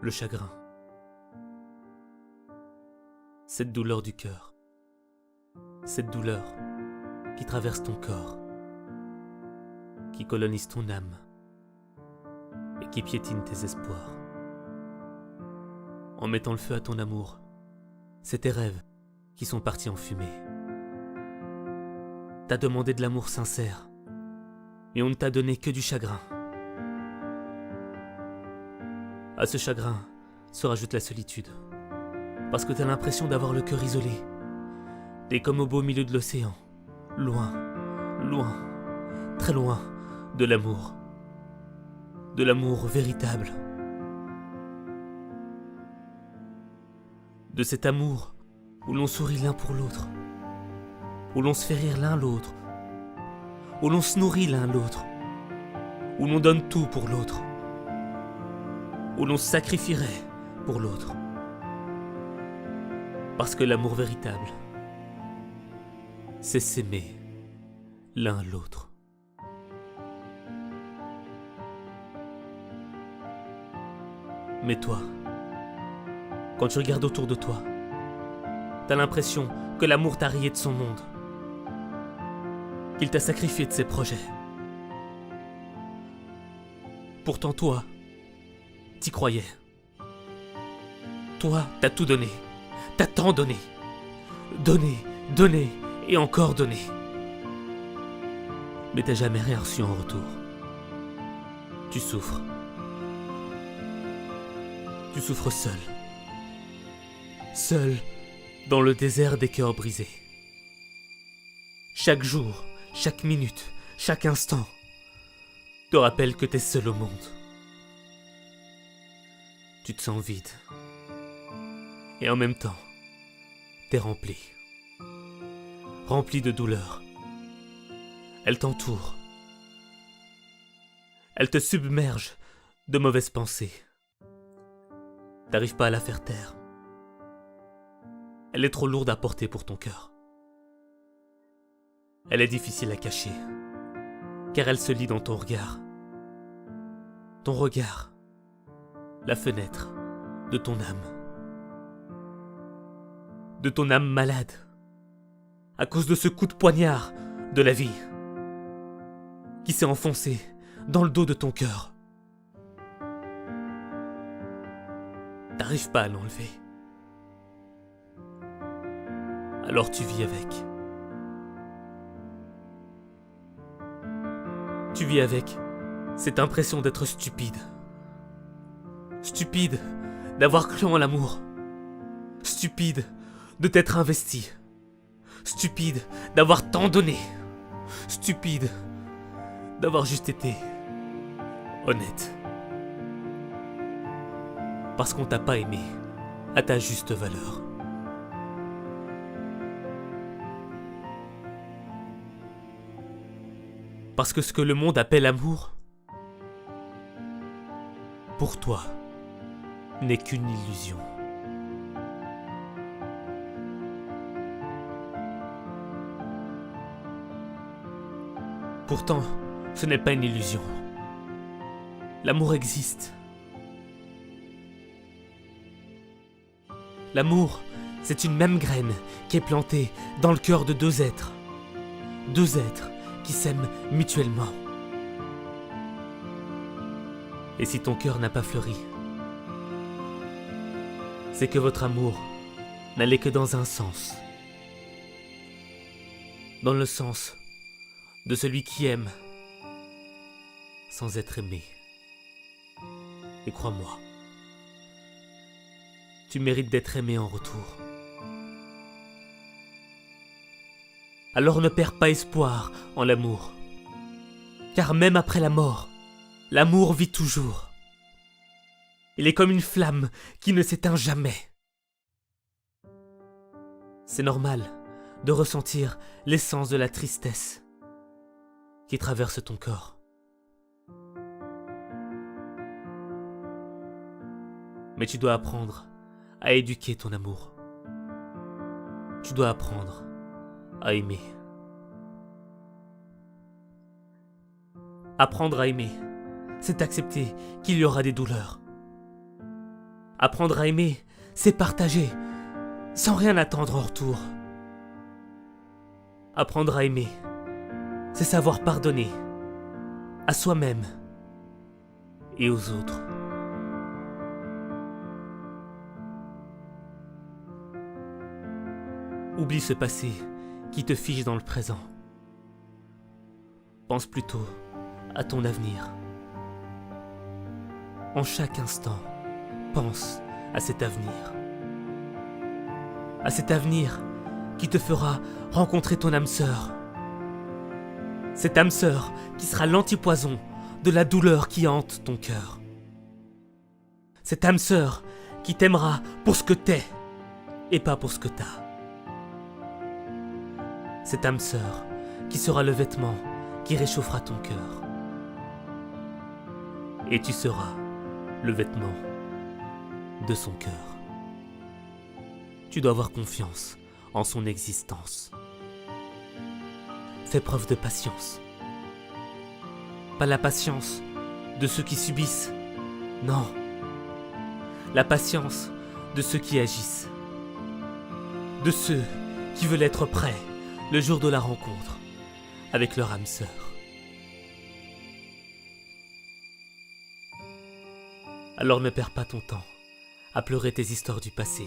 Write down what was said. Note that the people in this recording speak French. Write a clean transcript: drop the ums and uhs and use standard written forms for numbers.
le chagrin. Cette douleur du cœur. Cette douleur qui traverse ton corps, qui colonise ton âme et qui piétine tes espoirs. En mettant le feu à ton amour, c'est tes rêves qui sont partis en fumée. T'as demandé de l'amour sincère, mais on ne t'a donné que du chagrin. À ce chagrin se rajoute la solitude, parce que t'as l'impression d'avoir le cœur isolé. T'es comme au beau milieu de l'océan, loin, loin, très loin de l'amour véritable. De cet amour où l'on sourit l'un pour l'autre, où l'on se fait rire l'un l'autre, où l'on se nourrit l'un l'autre, où l'on donne tout pour l'autre, où l'on se sacrifierait pour l'autre. Parce que l'amour véritable, c'est s'aimer l'un l'autre. Mais toi, quand tu regardes autour de toi, t'as l'impression que l'amour t'a rayé de son monde, qu'il t'a sacrifié de ses projets. Pourtant toi, t'y croyais. Toi, t'as tout donné, t'as tant donné. Donné, donné et encore donné. Mais t'as jamais rien reçu en retour. Tu souffres. Tu souffres seul. Seul dans le désert des cœurs brisés. Chaque jour, chaque minute, chaque instant te rappelle que t'es seul au monde. Tu te sens vide. Et en même temps, t'es rempli. Rempli de douleur. Elle t'entoure. Elle te submerge de mauvaises pensées. T'arrives pas à la faire taire. Elle est trop lourde à porter pour ton cœur. Elle est difficile à cacher, car elle se lit dans ton regard. Ton regard, la fenêtre de ton âme. De ton âme malade, à cause de ce coup de poignard de la vie, qui s'est enfoncé dans le dos de ton cœur. T'arrives pas à l'enlever. Alors tu vis avec. Tu vis avec cette impression d'être stupide. Stupide d'avoir cru en l'amour. Stupide de t'être investi. Stupide d'avoir tant donné. Stupide d'avoir juste été honnête. Parce qu'on t'a pas aimé à ta juste valeur. Parce que ce que le monde appelle amour, pour toi, n'est qu'une illusion. Pourtant, ce n'est pas une illusion. L'amour existe. L'amour, c'est une même graine qui est plantée dans le cœur de deux êtres. Deux êtres qui s'aiment mutuellement. Et si ton cœur n'a pas fleuri, c'est que votre amour n'allait que dans un sens. Dans le sens de celui qui aime sans être aimé. Et crois-moi, tu mérites d'être aimé en retour. Alors ne perds pas espoir en l'amour. Car même après la mort, l'amour vit toujours. Il est comme une flamme qui ne s'éteint jamais. C'est normal de ressentir l'essence de la tristesse qui traverse ton corps. Mais tu dois apprendre à éduquer ton amour. Tu dois apprendre à aimer. Apprendre à aimer, c'est accepter qu'il y aura des douleurs. Apprendre à aimer, c'est partager, sans rien attendre en retour. Apprendre à aimer, c'est savoir pardonner, à soi-même et aux autres. Oublie ce passé qui te fige dans le présent. Pense plutôt à ton avenir. En chaque instant, pense à cet avenir. À cet avenir qui te fera rencontrer ton âme sœur. Cette âme sœur qui sera l'antipoison de la douleur qui hante ton cœur. Cette âme sœur qui t'aimera pour ce que t'es et pas pour ce que t'as. Cette âme sœur qui sera le vêtement qui réchauffera ton cœur. Et tu seras le vêtement de son cœur. Tu dois avoir confiance en son existence. Fais preuve de patience. Pas la patience de ceux qui subissent, non. La patience de ceux qui agissent. De ceux qui veulent être prêts le jour de la rencontre avec leur âme sœur. Alors ne perds pas ton temps à pleurer tes histoires du passé.